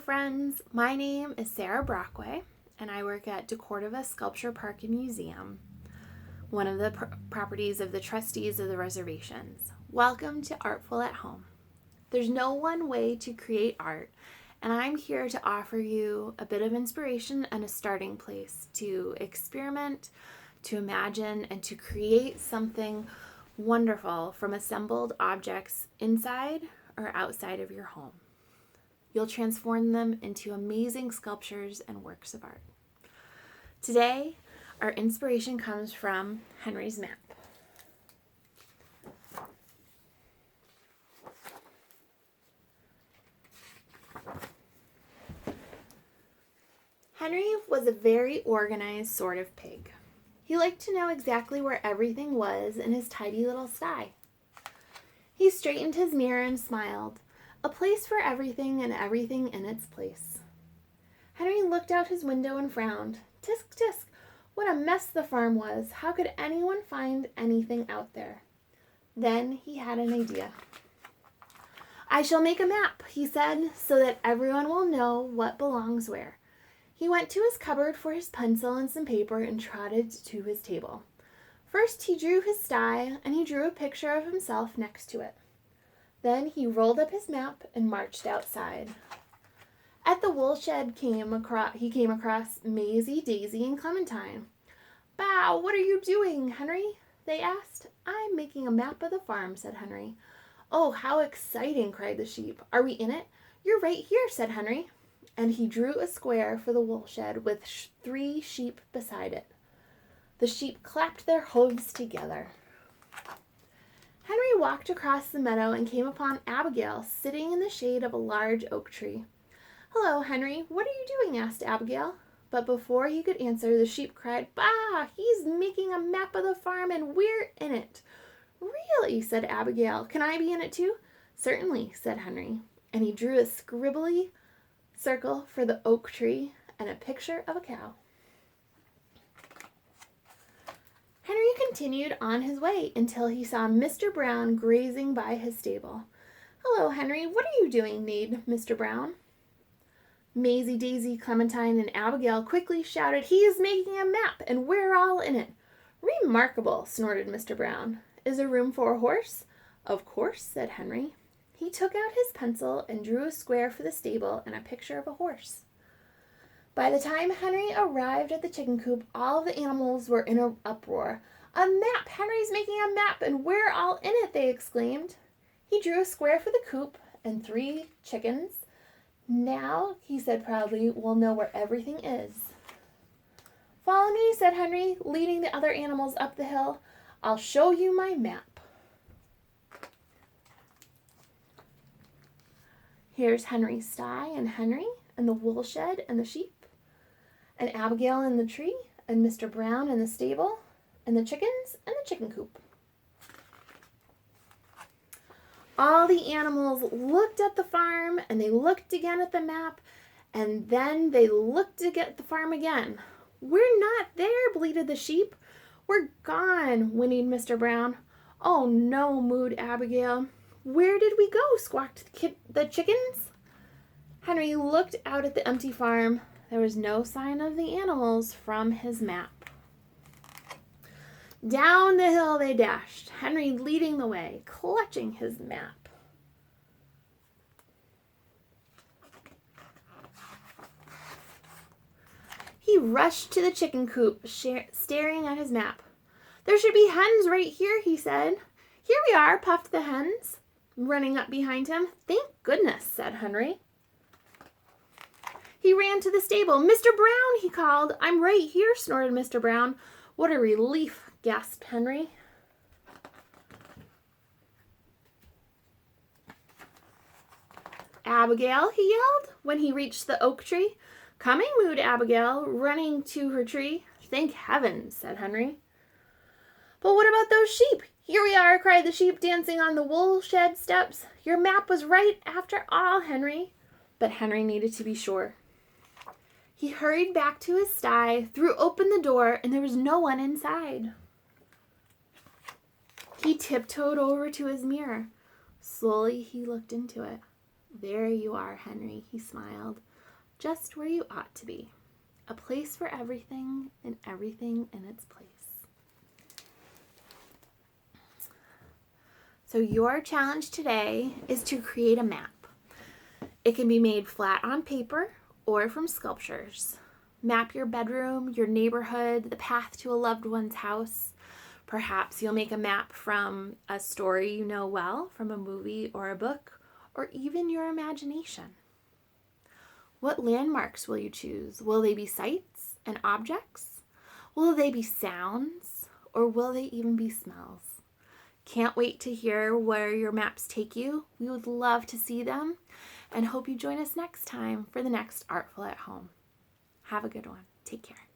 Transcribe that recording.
friends. My name is Sarah Brockway, and I work at deCordova Sculpture Park and Museum, one of the properties of the Trustees of the reservations. Welcome to ARTfull at Home. There's no one way to create art, and I'm here to offer you a bit of inspiration and a starting place to experiment, to imagine, and to create something wonderful from assembled objects inside or outside of your home. You'll transform them into amazing sculptures and works of art. Today, our inspiration comes from Henry's map. Henry was a very organized sort of pig. He liked to know exactly where everything was in his tidy little sty. He straightened his mirror and smiled. A place for everything and everything in its place. Henry looked out his window and frowned. Tisk, tisk, what a mess the farm was. How could anyone find anything out there? Then he had an idea. I shall make a map, he said, so that everyone will know what belongs where. He went to his cupboard for his pencil and some paper and trotted to his table. First he drew his sty, and he drew a picture of himself next to it. Then he rolled up his map and marched outside. At the woolshed he came across Maisie, Daisy, and Clementine. Bow, what are you doing, Henry? They asked. I'm making a map of the farm, said Henry. Oh, how exciting, cried the sheep. Are we in it? You're right here, said Henry. And he drew a square for the woolshed with 3 sheep beside it. The sheep clapped their hooves together. Henry walked across the meadow and came upon Abigail sitting in the shade of a large oak tree. Hello, Henry. What are you doing? Asked Abigail. But before he could answer, the sheep cried, Bah! He's making a map of the farm and we're in it. Really? Said Abigail. Can I be in it too? Certainly, said Henry. And he drew a scribbly circle for the oak tree and a picture of a cow. Henry continued on his way until he saw Mr. Brown grazing by his stable. Hello, Henry. What are you doing? Neighed Mr. Brown. Maisie, Daisy, Clementine, and Abigail quickly shouted, He is making a map, and we're all in it. Remarkable, snorted Mr. Brown. Is there room for a horse? Of course, said Henry. He took out his pencil and drew a square for the stable and a picture of a horse. By the time Henry arrived at the chicken coop, all of the animals were in an uproar. A map! Henry's making a map, and we're all in it, they exclaimed. He drew a square for the coop and 3 chickens. Now, he said proudly, we'll know where everything is. Follow me, said Henry, leading the other animals up the hill. I'll show you my map. Here's Henry's sty and Henry and the woolshed and the sheep. And Abigail in the tree, and Mr. Brown in the stable, and the chickens and the chicken coop. All the animals looked at the farm, and they looked again at the map, and then they looked at the farm again. We're not there, bleated the sheep. We're gone, whinnied Mr. Brown. Oh no, mooed Abigail. Where did we go? Squawked the chickens. Henry looked out at the empty farm. There was no sign of the animals from his map. Down the hill they dashed, Henry leading the way, clutching his map. He rushed to the chicken coop, staring at his map. There should be hens right here, he said. Here we are, puffed the hens, running up behind him. Thank goodness, said Henry. He ran to the stable. Mr. Brown, he called. I'm right here, snorted Mr. Brown. What a relief, gasped Henry. Abigail, he yelled when he reached the oak tree. Coming, mooed Abigail, running to her tree. Thank heaven, said Henry. But what about those sheep? Here we are, cried the sheep, dancing on the woolshed steps. Your map was right after all, Henry. But Henry needed to be sure. He hurried back to his sty, threw open the door, and there was no one inside. He tiptoed over to his mirror. Slowly he looked into it. There you are, Henry, he smiled. just where you ought to be. A place for everything and everything in its place. So your challenge today is to create a map. It can be made flat on paper or from sculptures. Map your bedroom, your neighborhood, the path to a loved one's house. Perhaps you'll make a map from a story you know well, from a movie or a book, or even your imagination. What landmarks will you choose? Will they be sights and objects? Will they be sounds? Or will they even be smells? Can't wait to hear where your maps take you. We would love to see them and hope you join us next time for the next Artful at Home. Have a good one. Take care.